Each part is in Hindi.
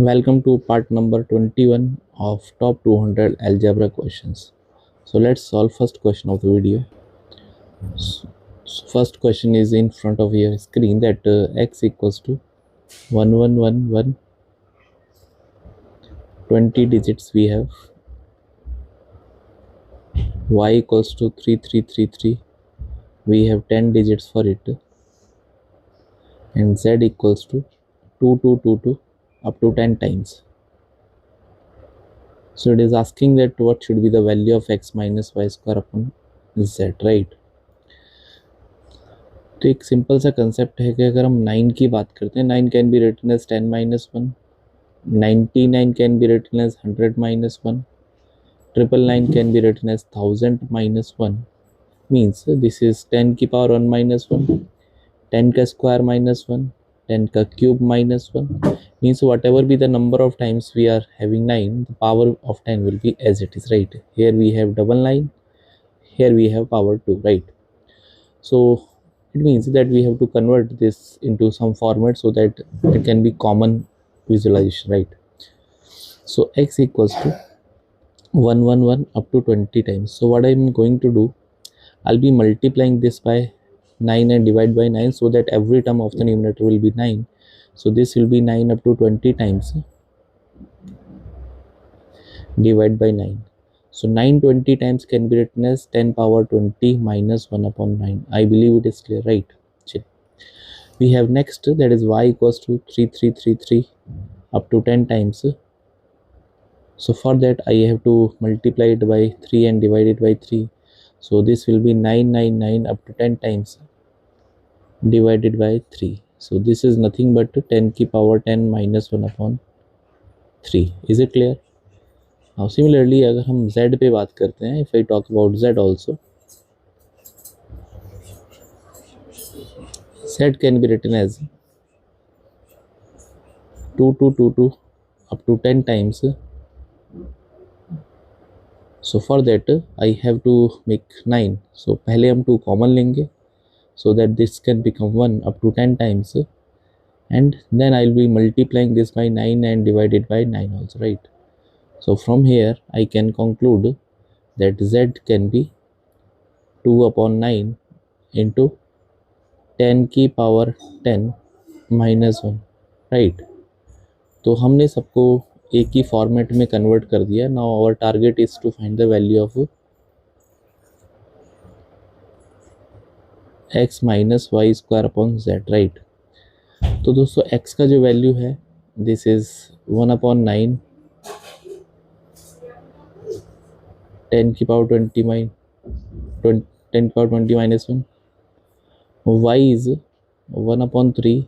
Welcome to part number 21 of top 200 algebra questions. So let's solve first question of the video. So first question is in front of your screen that x equals to 1111, 20 digits we have, y equals to 3333, we have 10 digits for it, and z equals to 2222 up to 10 times. So it is asking that what should be the value of x minus y square upon z, right? तो एक सिंपल सा कंसेप्ट है कि अगर हम 9 की बात करते हैं, 9 can be written as 10 minus 1, 99 can be written as 100 minus 1, 999 can be written as 1000 minus 1, means this is 10 की पावर 1 माइनस 1, 10 का स्क्वायर माइनस 1, 10 का cube minus 1, means whatever be the number of times we are having 9, the power of 10 will be as it is, right? Here we have double 9, here we have power 2, right? So it means that we have to convert this into some format so that it can be common visualization, right? So x equals to 111 up to 20 times. So what I'm going to do, I'll be multiplying this by 9 and divide by 9 so that every term of the numerator will be 9. So this will be 9 up to 20 times, divide by 9. So 920 times can be written as 10 power 20 minus 1 upon 9. I believe it is clear, right? We have next, that is y equals to 3333 up to 10 times. So for that I have to multiply it by 3 and divide it by 3. So this will be 999 up to 10 times divided by 3. So this is nothing but 10 की power 10 minus 1 upon 3. Is it clear? Now similarly अगर हम z पे बात करते हैं, if I talk about z also, z can be written as 2222 up to 10 times. So for that I have to make 9. So पहले हम 2 common लेंगे so that this can become 1 up to 10 times, and then I'll be multiplying this by 9 and divided by 9 also, right? So from here I can conclude that z can be 2 upon 9 into 10 की पावर 10 माइनस 1, राइट? तो हमने सबको एक ही फॉर्मेट में कन्वर्ट कर दिया. Now our target is to find the value of x minus y square upon z, right? तो दोस्तों x का जो वैल्यू है दिस इज 1 अपॉन 9, 10 की power 20 minus 1. y is 1 upon 3,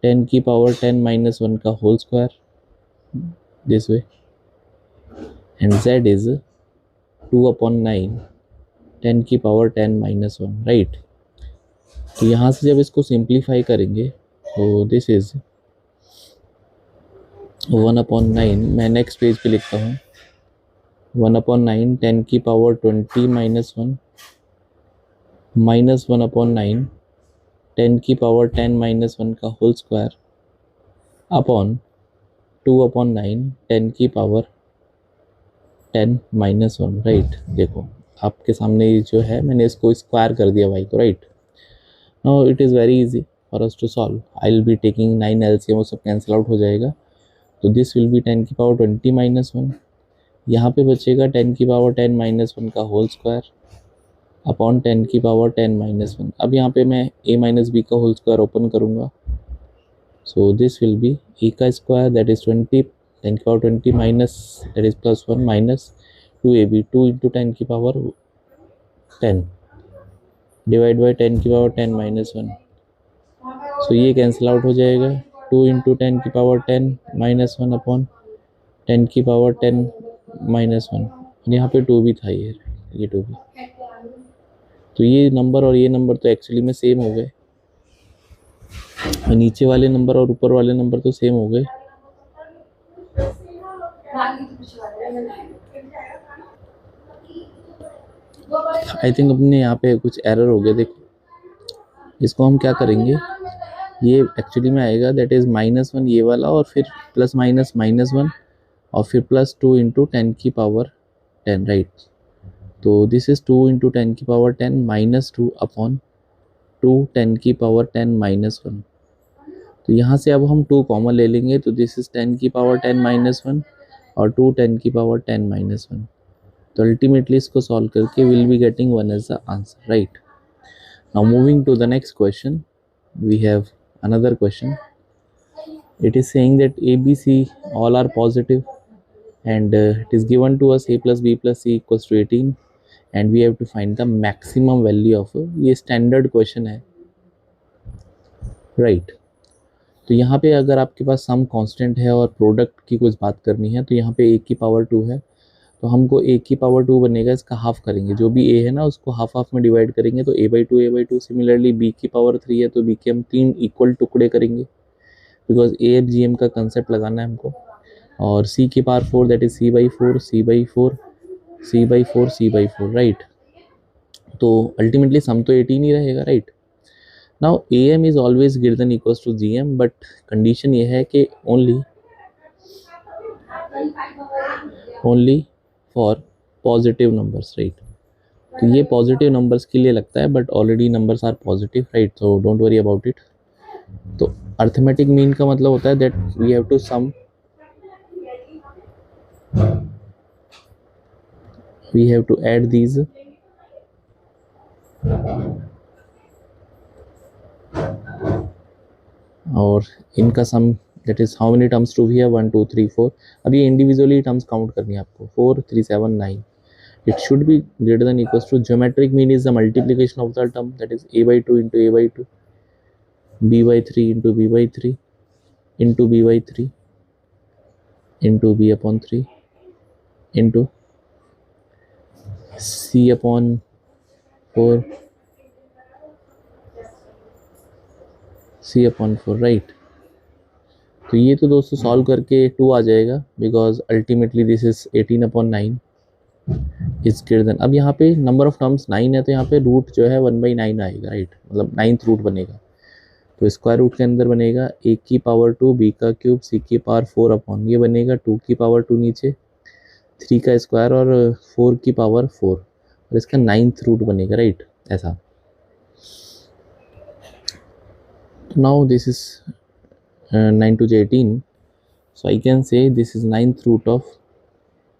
10 की पावर 10 माइनस 1 का whole square this way, and z is 2 upon 9, 10 की पावर 10 माइनस 1, राइट? तो यहाँ से जब इसको सिंप्लीफाई करेंगे तो दिस इज 1 अपॉन 9, मैं नेक्स्ट पेज पे लिखता हूँ 1 अपॉन 9, 10 की पावर 20 माइनस 1, माइनस 1 अपॉन 9, 10 की पावर 10 माइनस 1 का होल स्क्वायर अपॉन 2 अपॉन 9, 10 की पावर 10 माइनस 1, राइट? देखो आपके सामने जो है मैंने इसको स्क्वायर कर दिया y को, right? Now it is very easy for us to solve. I will be taking 9 LCM, वो सब कैंसिल आउट हो जाएगा. तो दिस विल बी 10 की पावर 20 माइनस 1, यहाँ पे बचेगा 10 की पावर 10 माइनस 1 का होल स्क्वायर अपॉन 10 की पावर 10 माइनस 1. अब यहाँ पे मैं a माइनस बी का होल स्क्वायर ओपन करूँगा. So this will be a का स्क्वायर दैट इज 20, 10 की power 20 minus that is plus 1 minus 2ab, 2 into 10 की पावर 10 डिवाइड बाई 10 की पावर 10 माइनस 1. सो ये कैंसिल आउट हो जाएगा. 2 इंटू 10 की पावर 10 माइनस 1 अपॉन 10 की पावर 10 माइनस 1. यहाँ पे 2 भी था, ये 2 भी. तो ये नंबर और ये नंबर तो एक्चुअली में सेम हो गए, नीचे वाले नंबर और ऊपर वाले नंबर तो सेम हो गए. आई थिंक अपने यहाँ पे कुछ एरर हो गया. देखो इसको हम क्या करेंगे, ये एक्चुअली में आएगा दैट इज़ -1 ये वाला, और फिर प्लस माइनस -1 और फिर +2 इंटू 10 की पावर 10, राइट। तो दिस इज़ 2 इंटू 10 की पावर 10 -2 अपॉन 2 10 की पावर 10 -1। तो यहाँ से अब हम 2 कॉमन ले लेंगे, तो दिस इज़ 10 की पावर 10 -1 और 2 10 की पावर 10 -1। तो अल्टीमेटली इसको सॉल्व करके will be getting 1 as the answer, right. Now moving to the next question, we have another question. It is saying that A, B, C all are positive, and it is given to us a plus b plus c equals to 18, and we have to find the maximum value of ये standard question है, right। तो यहाँ पे अगर आपके पास सम कांस्टेंट है और प्रोडक्ट की कुछ बात करनी है, तो यहाँ पे a की पावर 2 है, तो हमको a की पावर 2 बनेगा, इसका हाफ करेंगे, जो भी a है ना उसको हाफ हाफ में डिवाइड करेंगे, तो a/2 सिमिलरली b की पावर 3 है तो b के हम 3 इक्वल टुकड़े करेंगे, बिकॉज AFGM का कंसेप्ट लगाना है हमको। और c की power 4 that is c/4 c/4 c/4 c/4, right. तो अल्टीमेटली सम तो 18 ही रहेगा, right. Now AM is always greater than equals to GM, but condition ये है कि only for positive numbers, right. तो ये पॉजिटिव नंबर्स के लिए लगता है, but already numbers are positive, right, तो डोंट वरी अबाउट इट। तो अर्थमेटिक मीन का मतलब होता है that we have to some, we have to add these और इनका sum that is how many terms two भी है 1 2 3 4। अब ये इंडिविजुअली टर्म्स काउंट करनी है आपको, 4 3 7 9। It should be greater than equals to, geometric mean is the multiplication of the term, that is a/2 into a/2 b/3 into b/3 into b/3 into b/3 into c/4 c/4, right. तो ये तो दोस्तों सॉल्व करके 2 आ जाएगा, because ultimately this is 18/9 is greater than. अब यहाँ पे नंबर ऑफ टर्म्स 9 है, तो यहाँ पे रूट जो है 1/9 आएगा, राइट, मतलब 9th रूट बनेगा। तो स्क्वायर रूट के अंदर बनेगा a की पावर 2 b का क्यूब c की पावर 4 अपॉन ये बनेगा 2 की पावर 2 नीचे 3 का स्क्वायर और 4 की पावर 4, और इसका 9th रूट बनेगा, राइट, ऐसा। Now this is 9 to 18, so I can say this is 9th root of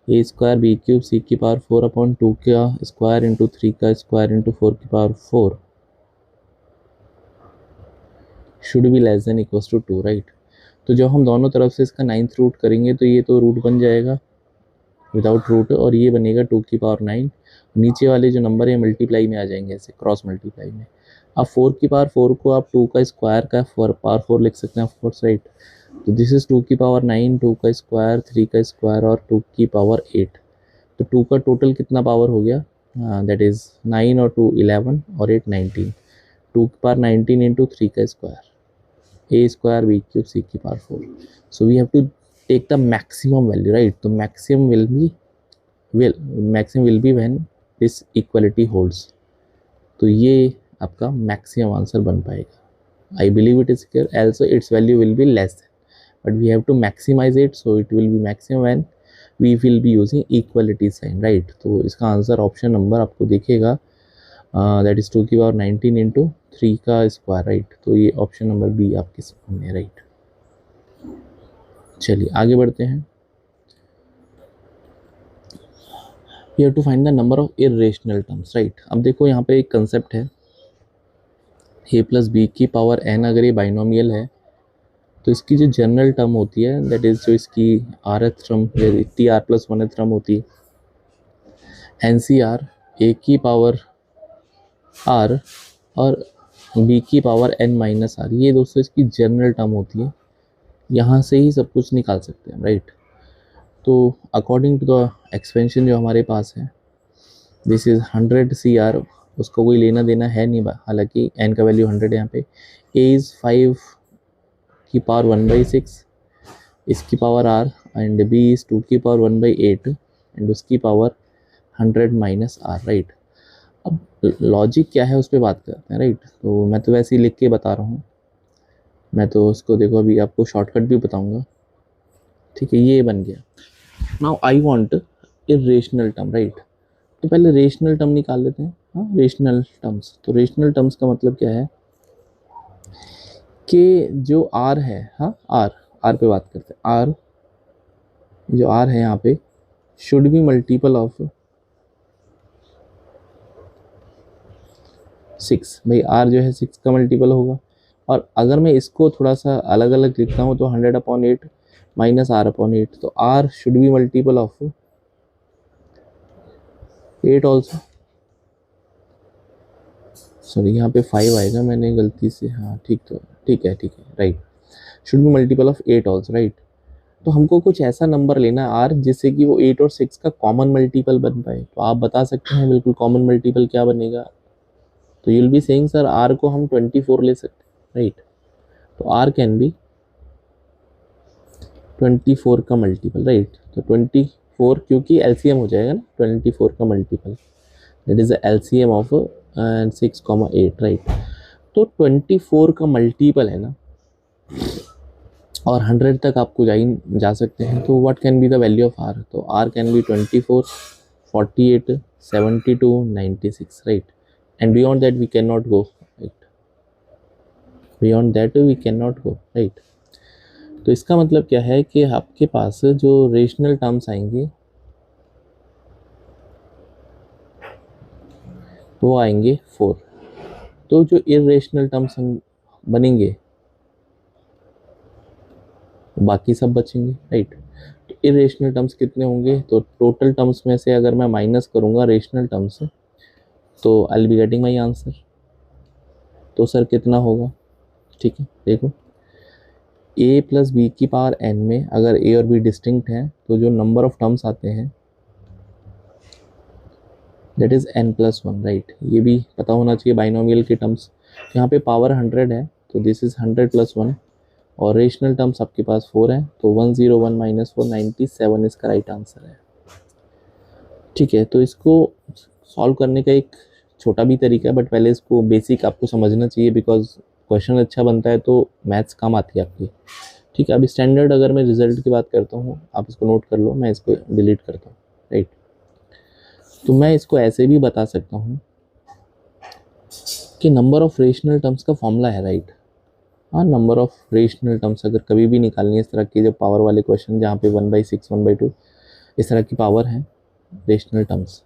a square b cube c की पावर 4 अपॉन 2 का स्क्वायर इंटू 3 का स्क्वायर इंटू 4 की power 4 should be less than equals to 2, right. तो जब हम दोनों तरफ से इसका 9th रूट करेंगे तो ये तो रूट बन जाएगा विदाउट रूट, और ये बनेगा 2 की पावर 9। नीचे वाले जो नंबर है मल्टीप्लाई में आ जाएंगे, ऐसे क्रॉस मल्टीप्लाई में। अब 4 की पावर 4 को आप 2 का स्क्वायर का पावर 4 लिख सकते हैं, ऑफकोर्स, राइट। तो दिस इज 2 की पावर 9, 2 का स्क्वायर 3 का स्क्वायर और 2 की पावर 8। तो 2 का टोटल कितना पावर हो गया, दैट इज 9 और 2 11 और 8 19। 2 की पावर 19 इंटू 3 का square a square b cube c की power 4। So we have to take the maximum value, right. तो maximum will be when this equality holds. तो ये आपका मैक्सिमम आंसर बन पाएगा। I believe it is clear, also its value will be less, but we have to maximise it, so it will be maximum when we will be using equality sign, right. तो इसका आंसर ऑप्शन नंबर आपको दिखेगा, दैट इज 2 की पावर 19 इंटू 3 का स्क्वायर, राइट। तो ये ऑप्शन नंबर बी आपके सामने, राइट। चलिए आगे बढ़ते हैं। We have to find the number of irrational terms, right. अब देखो यहाँ पे एक कंसेप्ट है, a प्लस बी की पावर n, अगर ये बाइनोमियल है तो इसकी जो जनरल टर्म होती है दैट इज जो इसकी rth term tr plus 1th term होती है NCR a की पावर r और b की पावर n माइनस r, ये दोस्तों इसकी जनरल टर्म होती है। यहाँ से ही सब कुछ निकाल सकते हैं, राइट। तो अकॉर्डिंग टू द एक्सपेंशन जो हमारे पास है, दिस इज 100 CR, उसको कोई लेना देना है नहीं, हालांकि n का वैल्यू 100 है यहाँ पे। a इज़ 5 की पावर 1/6 इसकी power r, and b is 2 की पावर 1/8 एंड उसकी पावर 100 माइनस r, राइट। अब लॉजिक क्या है उस पर बात करते हैं, राइट। तो मैं तो वैसे ही लिख के बता रहा हूँ, मैं तो उसको देखो अभी आपको शॉर्टकट भी बताऊंगा, ठीक है। ये बन गया। Now I want irrational term, right. तो पहले रेशनल टर्म निकाल लेते हैं। हाँ, रेशनल टर्म्स, तो रेशनल टर्म्स का मतलब क्या है कि जो आर है, हाँ आर, आर पे बात करते हैं। आर, जो आर है यहाँ पे शुड बी मल्टीपल ऑफ 6। भाई आर जो है 6 का मल्टीपल होगा। और अगर मैं इसको थोड़ा सा अलग अलग लिखता हूँ तो 100/8 माइनस r/8, तो r should be multiple of 8 also. Sorry, यहाँ पे 5 आएगा, मैंने गलती से, हाँ ठीक, तो ठीक है right. Should be multiple of 8 also, right. तो हमको कुछ ऐसा नंबर लेना है आर जिससे कि वो 8 और 6 का कॉमन मल्टीपल बन पाए। तो आप बता सकते हैं बिल्कुल कॉमन मल्टीपल क्या बनेगा। तो you will be saying sir r को हम 24 ले सकते हैं, राइट। तो आर कैन बी 24 का मल्टीपल, राइट। तो 24 क्योंकि एलसीएम हो जाएगा ना 24 का multiple, that is the LCM of 6,8, right. तो 24 का मल्टीपल है ना, और 100 तक आपको जा सकते हैं। तो what can be the value of R. तो R can be 24, 48, 72, 96, right. And beyond that we can not go, right. Beyond that we can not go, right. तो इसका मतलब क्या है कि आपके पास जो रेशनल टर्म्स आएंगे वो आएंगे 4। तो जो इरेशनल टर्म्स बनेंगे बाकी सब बचेंगे, राइट। तो इरेशनल टर्म्स कितने होंगे, तो टोटल टर्म्स में से अगर मैं माइनस करूंगा रेशनल टर्म्स तो आई will be getting my answer. तो सर कितना होगा, ठीक है देखो, a प्लस बी की पावर n में अगर a और b डिस्टिंक्ट हैं तो जो नंबर ऑफ टर्म्स आते हैं दैट इज n+1, राइट। ये भी पता होना चाहिए बाइनोमियल के टर्म्स। यहाँ पे पावर 100 है तो दिस इज 100+1, और रेशनल टर्म्स आपके पास 4 है तो 101 माइनस 4 97 इसका राइट आंसर है, ठीक है। तो इसको सॉल्व करने का एक छोटा भी तरीका है, बट पहले इसको बेसिक आपको समझना चाहिए बिकॉज क्वेश्चन अच्छा बनता है तो मैथ्स काम आती है आपकी, ठीक है। अब स्टैंडर्ड अगर मैं रिजल्ट की बात करता हूँ, आप इसको नोट कर लो, मैं इसको डिलीट करता हूँ, राइट। तो मैं इसको ऐसे भी बता सकता हूँ कि नंबर ऑफ रेशनल टर्म्स का फॉर्मूला है, राइट। हाँ, नंबर ऑफ रेशनल टर्म्स अगर कभी भी निकालनी है इस तरह की जो पावर वाले क्वेश्चन जहाँ पे 1/6 1/2 इस तरह की पावर है रेशनल टर्म्स,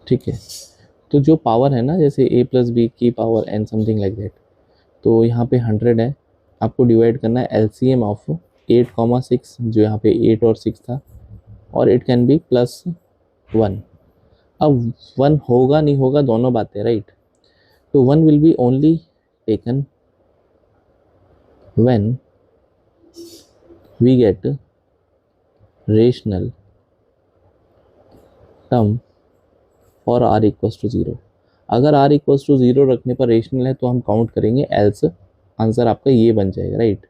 ठीक है। तो जो पावर है ना, जैसे a प्लस बी की power n something like that, तो यहाँ पे 100 है, आपको डिवाइड करना है एलसीएम ऑफ 8,6, जो यहाँ पे 8 और 6 था, और इट कैन बी +1। अब 1 होगा नहीं होगा दोनों बातें, राइट। तो 1 will be only taken when we get rational term और r इक्वल्स टू 0। अगर r इक्वल्स टू 0 रखने पर रेशनल है तो हम काउंट करेंगे, एल्स आंसर आपका ये बन जाएगा, राइट।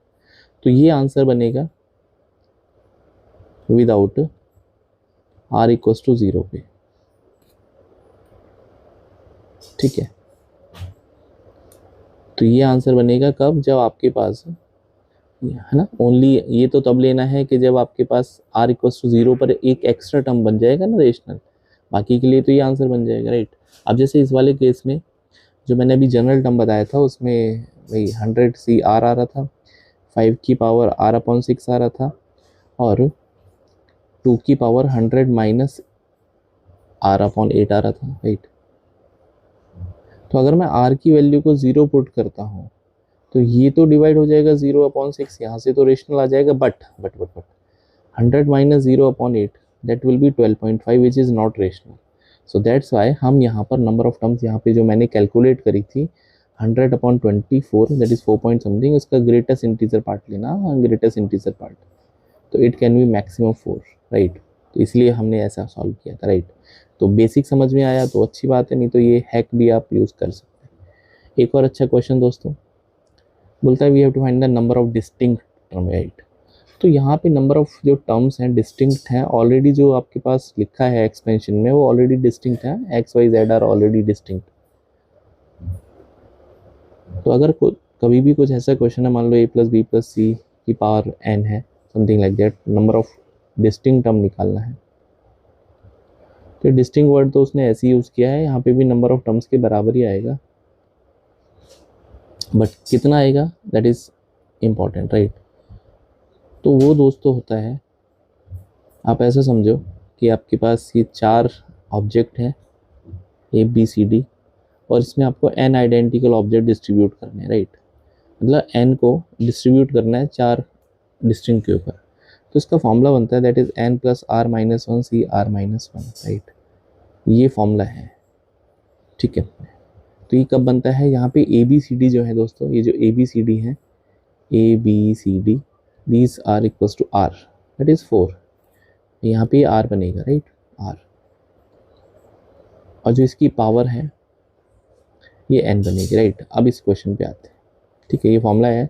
तो ये आंसर बनेगा विदाउट r इक्वल्स टू 0 पे, ठीक है। तो ये आंसर बनेगा कब, जब आपके पास है ना ओनली, ये तो तब लेना है कि जब आपके पास r इक्वल्स टू 0 पर एक एक्स्ट्रा टर्म बन जाएगा ना रेशनल, बाकी के लिए तो ये आंसर बन जाएगा, राइट। अब जैसे इस वाले केस में जो मैंने अभी जनरल टर्म बताया था उसमें भाई 100 CR आ रहा था, 5 की पावर r/6 आ रहा था, और 2 की पावर 100 माइनस r/8 आ रहा था, राइट। तो अगर मैं r की वैल्यू को 0 पुट करता हूँ तो ये तो डिवाइड हो जाएगा 0/6, यहाँ से तो रेशनल आ जाएगा, but 100 minus 0/8 that will be 12.5 which is not rational. So that's why हम यहाँ पर नंबर ऑफ टर्म्स यहाँ पे जो मैंने कैलकुलेट करी थी 100/24 दैट इज 4 पॉइंट समथिंग, उसका ग्रेटेस्ट इंटीजर पार्ट लेना, ग्रेटेस्ट इंटीजर पार्ट, तो it can be maximum 4, right. तो इसलिए हमने ऐसा सॉल्व किया था, राइट। तो बेसिक समझ में आया तो अच्छी बात है, नहीं तो ये हैक भी आप यूज़ कर सकते हैं। एक और अच्छा क्वेश्चन दोस्तों बोलता है we have to find the number of distinct term, right. तो यहाँ पे नंबर ऑफ जो टर्म्स हैं डिस्टिंक्ट हैं ऑलरेडी, जो आपके पास लिखा है एक्सपेंशन में वो ऑलरेडी डिस्टिंक्ट है, x y z are already distinct, तो अगर कभी भी कुछ ऐसा क्वेश्चन है, मान लो a plus b plus c की पावर n है, something like that, number of distinct term निकालना है, तो डिस्टिंक्ट वर्ड तो उसने ऐसे ही यूज़ किया है, यहाँ पे भी नंबर ऑफ टर्म्स के बराबर ही आएगा, बट कितना आएगा दैट इज़ इम्पॉर्टेंट, राइट। तो वो दोस्तों होता है, आप ऐसा समझो कि आपके पास ये 4 ऑब्जेक्ट हैं ए बी सी डी, और इसमें आपको n आइडेंटिकल ऑब्जेक्ट डिस्ट्रीब्यूट करने हैं, राइट। मतलब n को डिस्ट्रीब्यूट करना है 4 डिस्टिंक्ट के ऊपर, तो इसका फॉर्मूला बनता है that is n plus r minus 1 C r minus 1, right. ये फॉर्मूला है, ठीक है। तो ये कब बनता है, यहाँ पे ए बी सी डी जो है दोस्तों, ये जो ए बी सी डी है, A B C D, these are equals to R, that is 4, यहाँ पे आर बनेगा, राइट, आर, और जो इसकी पावर है ये n बनेगी, राइट। अब इस क्वेश्चन पे आते हैं, ठीक है। ये फॉर्मूला है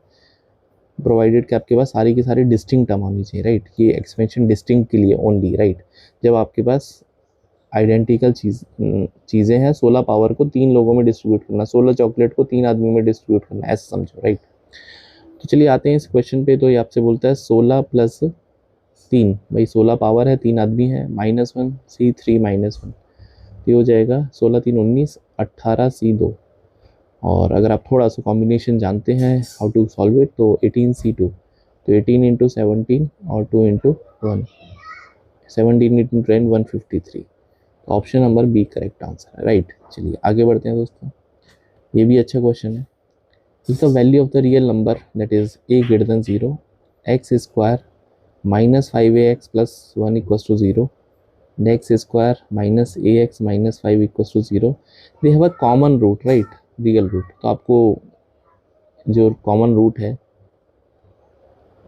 प्रोवाइडेड कि आपके पास सारी की सारी डिस्टिंक्ट टर्म होनी चाहिए, राइट। ये एक्सपेंशन डिस्टिंक्ट के लिए ओनली, राइट। जब आपके पास आइडेंटिकल चीज़ें हैं, 16 पावर को 3 लोगों में डिस्ट्रीब्यूट करना, 16 चॉकलेट को 3 आदमी में डिस्ट्रीब्यूट करना, ऐसा समझो, राइट। तो चलिए आते हैं इस क्वेश्चन पे। तो ये आपसे बोलता है 16 प्लस 3, भाई 16 पावर है, 3 आदमी है, माइनस 1 सी 3 माइनस 1, ये हो जाएगा 16 3 19, 18 सी 2, और अगर आप थोड़ा सा कॉम्बिनेशन जानते हैं हाउ टू सॉल्व इट, तो 18 सी 2, तो 18 इंटू 17 और 2 into 1, 17 into 10 153, option number B correct answer है, राइट। चलिए आगे बढ़ते हैं दोस्तों, ये भी अच्छा क्वेश्चन है। Is the value of the real number that is a greater than 0, x square minus 5ax plus 1 equals to 0, x square minus a x minus 5 equals to 0, they have a common root, right, real root. तो आपको जो कॉमन रूट है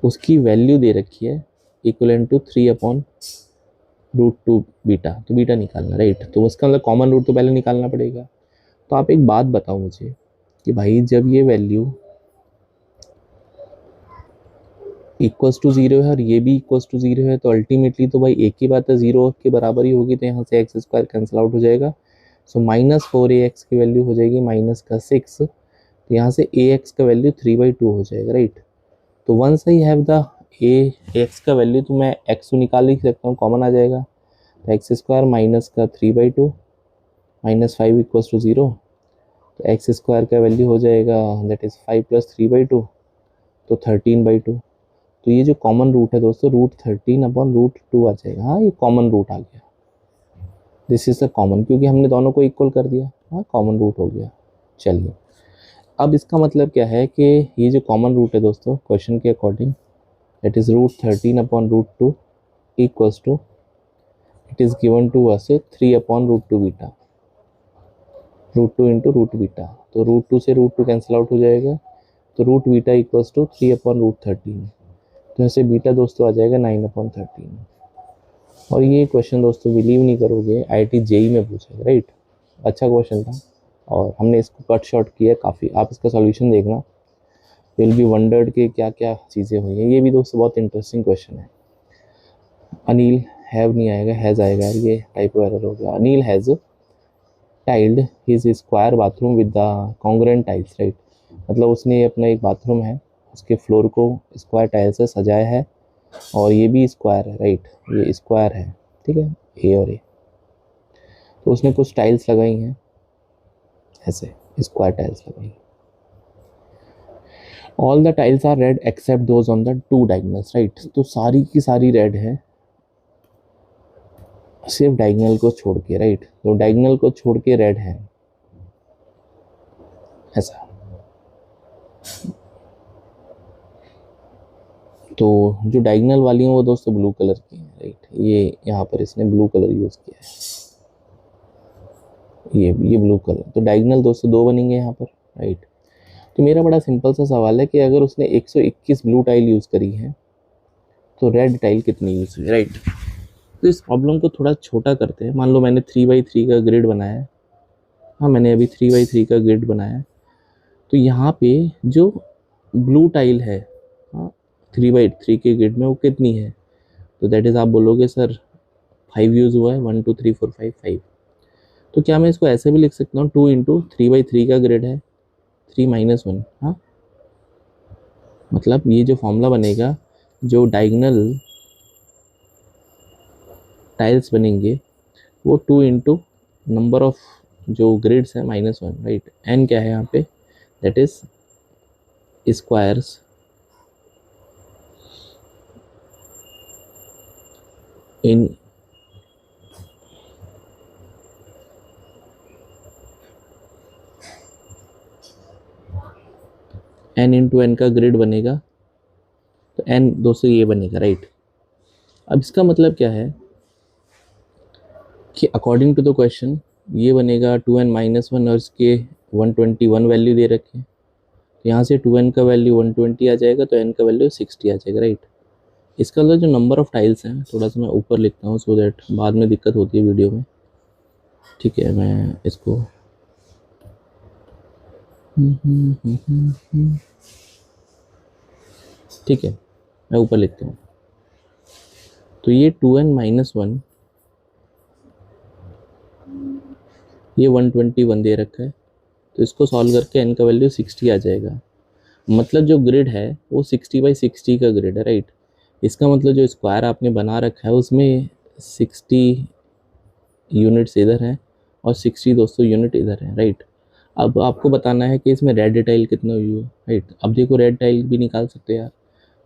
उसकी वैल्यू दे रखी है इक्वलेंट टू 3/√2 बीटा, तो बीटा निकालना, राइट। तो उसका मतलब कॉमन रूट तो पहले निकालना पड़ेगा। तो आप एक बात बताओ मुझे कि भाई जब ये वैल्यू इक्वल्स टू 0 है और ये भी इक्वल्स टू 0 है, तो अल्टीमेटली तो भाई एक ही बात है, 0 के बराबर ही होगी, तो यहाँ से एक्स स्क्वायर कैंसिल आउट हो जाएगा। सो माइनस 4ax की वैल्यू हो जाएगी माइनस का 6, तो यहाँ से ax का वैल्यू 3/2 हो जाएगा, राइट। तो once I have the ax का वैल्यू, तो मैं x को निकाल ही सकता हूँ, कॉमन आ जाएगा, तो एक्स स्क्वायर माइनस का 3/2 माइनस 5 इक्वल्स टू 0, तो एक्स स्क्वायर का वैल्यू हो जाएगा दैट इज़ 5 प्लस 3/2, तो 13/2। तो ये जो कॉमन रूट है दोस्तों, √13/√2 आ जाएगा। हाँ, ये कॉमन रूट आ गया, दिस इज द कॉमन, क्योंकि हमने दोनों को इक्वल कर दिया, हाँ कॉमन रूट हो गया। चलिए अब इसका मतलब क्या है कि ये जो कॉमन रूट है दोस्तों क्वेश्चन के according, that is √13/√2 equals to, it is given to us 3/√2 beta, √2 into root beta, तो √2 से √2 कैंसिल आउट हो जाएगा, तो रूट बीटा इक्वल्स टू 3/√13, तो ऐसे बीटा दोस्तों आ जाएगा 9/13। और ये क्वेश्चन दोस्तों बिलीव नहीं करोगे IIT JEE में पूछा है, राइट। अच्छा क्वेश्चन था और हमने इसको कट शॉर्ट किया काफ़ी, आप इसका सॉल्यूशन देखना, विल बी वंडर्ड कि क्या क्या चीज़ें हुई हैं। ये भी दोस्तों बहुत इंटरेस्टिंग क्वेश्चन है। अनिल हैव नहीं आएगा, हैज़ आएगा, ये टाइप एरर हो गया। Anil has tiled his square bathroom with the congruent tiles, right. मतलब उसने अपना एक बाथरूम है, उसके फ्लोर को स्क्वायर टाइल से सजाया है, और ये भी स्क्वायर है, राइट, ये स्क्वायर है, ठीक है, ए और ए। तो उसने कुछ टाइल्स लगाई हैं, ऐसे स्क्वायर टाइल्स लगाई। All the tiles are red except those on the 2 diagonals, right. तो सारी की सारी रेड है सिर्फ डायगोनल को छोड़ के, राइट। तो डायगोनल को छोड़ के रेड है, ऐसा। तो जो डायगोनल वाली हैं वो दोस्तों ब्लू कलर की हैं, राइट। ये यहाँ पर इसने ब्लू कलर यूज़ किया है, ये ब्लू कलर। तो डायगोनल दोस्तों 2 बनेंगे यहाँ पर, राइट। तो मेरा बड़ा सिंपल सा सवाल है कि अगर उसने 121 ब्लू टाइल यूज़ करी है तो रेड टाइल कितनी यूज़ हुई, राइट। तो इस प्रॉब्लम को थोड़ा छोटा करते हैं। मान लो मैंने 3x3 का ग्रिड बनाया है, हाँ मैंने अभी 3x3 का ग्रिड बनाया है, तो यहाँ पे जो ब्लू टाइल है, हाँ 3x3 के ग्रिड में वो कितनी है, तो दैट इज़ आप बोलोगे सर 5 यूज़ हुआ है, 1 2 3 4 5 5। तो क्या मैं इसको ऐसे भी लिख सकता हूँ, 2 इंटू 3x3 का ग्रिड है, 3 - 1। हाँ, मतलब ये जो फॉर्मूला बनेगा, जो डायगोनल टाइल्स बनेंगे वो 2 इंटू नंबर ऑफ जो ग्रिड्स है -1, राइट। एन क्या है यहाँ पे, that is squares in n into n का ग्रिड बनेगा, तो n दोस्तों ये बनेगा, राइट। अब इसका मतलब क्या है कि अकॉर्डिंग टू द क्वेश्चन ये बनेगा 2n - 1 और इसके 121 वैल्यू दे रखे हैं, तो यहाँ से 2n का वैल्यू 120 आ जाएगा, तो n का वैल्यू 60 आ जाएगा, राइट। इसका मतलब जो नंबर ऑफ टाइल्स हैं, थोड़ा सा मैं ऊपर लिखता हूँ सो दैट बाद में दिक्कत होती है वीडियो में, ठीक है। मैं इसको ठीक है, मैं ऊपर लिखता हूँ। तो ये 2n - 1, ये 121 दे रखा है, तो इसको सॉल्व करके n का वैल्यू 60 आ जाएगा। मतलब जो ग्रिड है वो 60/60 का ग्रिड है, राइट। इसका मतलब जो स्क्वायर आपने बना रखा है उसमें 60 यूनिट्स इधर हैं और 60 दोस्तों यूनिट इधर है, राइट। अब आपको बताना है कि इसमें रेड टाइल कितना हुई है, राइट। अब देखो रेड टाइल भी निकाल सकते हैं यार।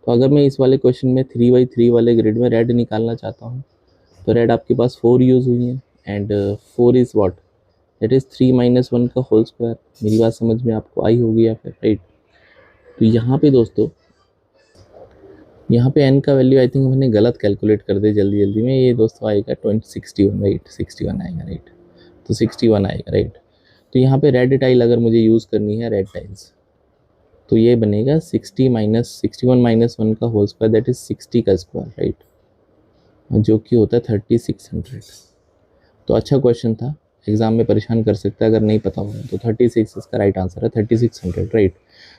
तो अगर मैं इस वाले क्वेश्चन में 3/3 वाले ग्रिड में रेड निकालना चाहता हूँ, तो रेड आपके पास 4 यूज़ हुई है, and 4 is what, that is 3 - 1 का होल स्क्वायर। मेरी बात समझ में आपको आई होगी या फिर, राइट। तो यहाँ पे दोस्तों, यहाँ पे n का वैल्यू आई थिंक मैंने गलत कैलकुलेट कर दिया जल्दी जल्दी में। ये दोस्तों आएगा 61, राइट, 61 आएगा, राइट। तो 61 आएगा, राइट। तो यहाँ पे रेड टाइल अगर मुझे यूज़ करनी है, रेड टाइल्स, तो ये बनेगा 61 - 1 का होल स्क्वायर, दैट इज 60 का स्क्वायर, राइट, जो कि होता है 3600। तो अच्छा क्वेश्चन था, एग्जाम में परेशान कर सकता है अगर नहीं पता होगा। तो 36 इसका राइट आंसर है, 3600, राइट।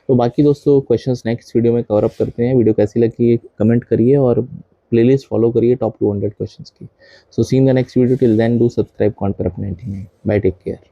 तो बाकी दोस्तों क्वेश्चंस नेक्स्ट वीडियो में कवर अप करते हैं। वीडियो कैसी लगी कमेंट करिए और प्लेलिस्ट फॉलो करिए टॉप 200 क्वेश्चंस की। So see in the next video, till then do subscribe, कॉन्ट पर अपने। Bye, take care.